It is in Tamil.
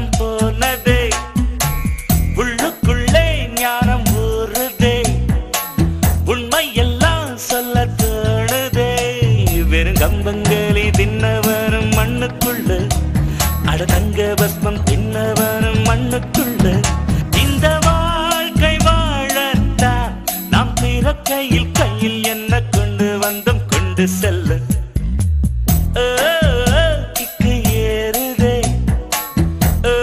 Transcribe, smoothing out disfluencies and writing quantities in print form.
உள்ளம் போனதே உள்ளுக்குள்ளே ஞானம் ஊறுதே உண்மை எல்லாம் சொல்ல தோணுதே வெறும் கம்பங்களி தின்னவரும் மண்ணுக்குள்ள அட தங்க பஸ்மம் தின்னவரும் மண்ணுக்குள்ள இந்த வாழ்க்கை வாழத்தான் நாம் பிறக்கையில் கையில் என்ன கொண்டு வந்தோம் கொண்டு செல்ல